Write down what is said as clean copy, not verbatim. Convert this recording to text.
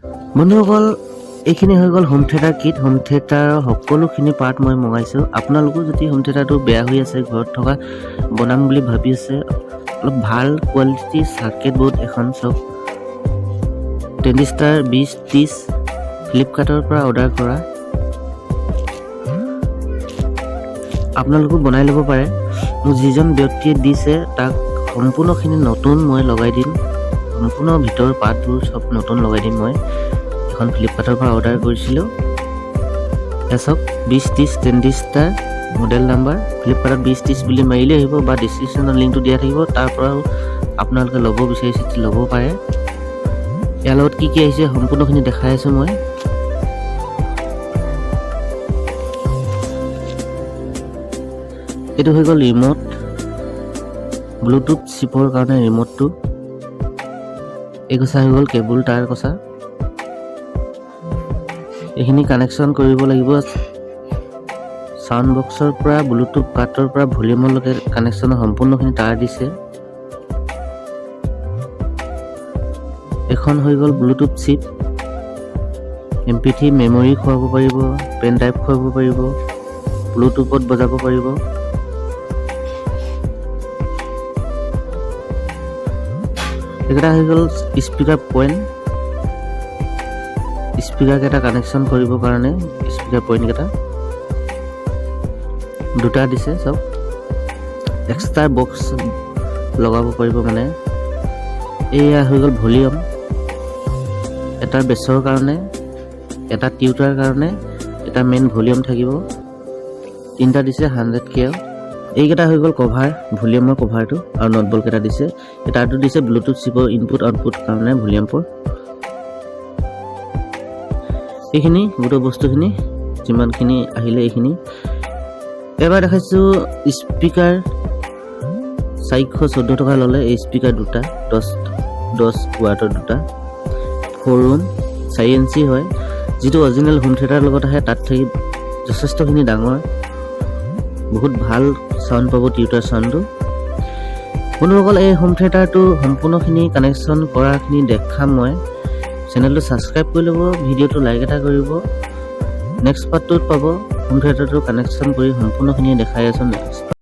বন্ধুসকল এইখিনি হৈ গ'ল হোম থিয়েটাৰ কিট। হোম থিয়েটাৰৰ সকলোখিনি পাৰ্ট মই মগাইছোঁ। আপোনালোকো যদি হোম থিয়েটাৰটো বেয়া হৈ আছে, ঘৰত থকা বনাম বুলি ভাবি আছে, অলপ ভাল কোৱালিটিৰ চাৰ্কিট বোৰ্ড এখন চাওক। ট্ৰেণ্ডিষ্টাৰ 2030 ফ্লিপকাৰ্টৰ পৰা অৰ্ডাৰ কৰা। আপোনালোকো বনাই ল'ব পাৰে। মোক যিজন ব্যক্তিয়ে দিছে তাক সম্পূৰ্ণখিনি নতুন মই লগাই দিম। সম্পূৰ্ণ ভিতৰৰ পাৰ্টবোৰ চব নতুন লগাই দিম। মই এখন ফ্লিপকাৰ্টৰ পৰা অৰ্ডাৰ কৰিছিলোঁ। চাওক 2030 ট্ৰেণ্ডিষ্টাৰ মডেল নাম্বাৰ। ফ্লিপকাৰ্টত 2030 বুলি মাৰিলেই আহিব বা ডিছক্ৰিপশ্যনত লিংকটো দিয়া থাকিব, তাৰ পৰাও আপোনালোকে ল'ব বিচাৰিছে ল'ব পাৰে। ইয়াৰ লগত কি আহিছে সম্পূৰ্ণখিনি দেখাই আছোঁ মই। এইটো হৈ গ'ল ৰিম'ট, ব্লুটুথ চিপৰ কাৰণে ৰিম'টটো। এই কচা হৈ গ'ল কেবুল টায়াৰ কচা। এইখিনি কানেকশ্যন কৰিব লাগিব চাউণ্ড বক্সৰ পৰা ব্লুটুথ কাৰ্ডৰ পৰা ভলিউমলৈকে কানেকশ্যনৰ সম্পূৰ্ণখিনি টায়াৰ দিছে। এখন হৈ গ'ল ব্লুটুথ চিপ। MP3 মেমৰি খুৱাব পাৰিব, পেন ড্ৰাইভ খুৱাব পাৰিব, ব্লুটুথত বজাব পাৰিব। এইকেইটা হৈ গ'ল স্পীকাৰ পইণ্ট। স্পীকাৰকেইটা কানেকশ্যন কৰিবৰ কাৰণে স্পীকাৰ পইণ্টকেইটা দুটা দিছে চব। এক্সট্ৰা বক্স লগাব পাৰিব মানে। এয়া হৈ গ'ল ভলিউম, এটা বেছৰ কাৰণে, এটা টিউটাৰ কাৰণে, এটা মেইন ভলিউম থাকিব। তিনিটা দিছে 100K। এইকেইটা হৈ গ'ল কভাৰ, ভলিউমৰ কভাৰটো আৰু নটবলকেইটা দিছে। এটাটো দিছে ব্লুটুথ চিপৰ ইনপুট আউটপুট কাৰণে ভলিউমৰ। এইখিনি গোটেই বস্তুখিনি যিমানখিনি আহিলে এইখিনি। এবাৰ দেখাইছোঁ স্পীকাৰ 414 টকা ল'লে। এই স্পীকাৰ দুটা 10 ৱাটৰ দুটা 4 ৰুম 4 ইঞ্চি হয়, যিটো অৰিজিনেল হোম থিয়েটাৰৰ লগত আহে। তাত থাকি যথেষ্টখিনি ডাঙৰ, বহুত ভাল চাউণ্ড পাব টিউটাৰ চাউণ্ডটো। বন্ধুসকল এই হোম থিয়েটাৰটো সম্পূৰ্ণখিনি কানেকশ্যন কৰাখিনি দেখাম মই। চেনেলটো ছাবস্ক্ৰাইব কৰি ল'ব, ভিডিঅ'টো লাইক এটা কৰিব। নেক্সট পাৰ্টটোত পাব হোম থিয়েটাৰটো কানেকশ্যন কৰি সম্পূৰ্ণখিনি দেখাই আছোঁ। নেক্সট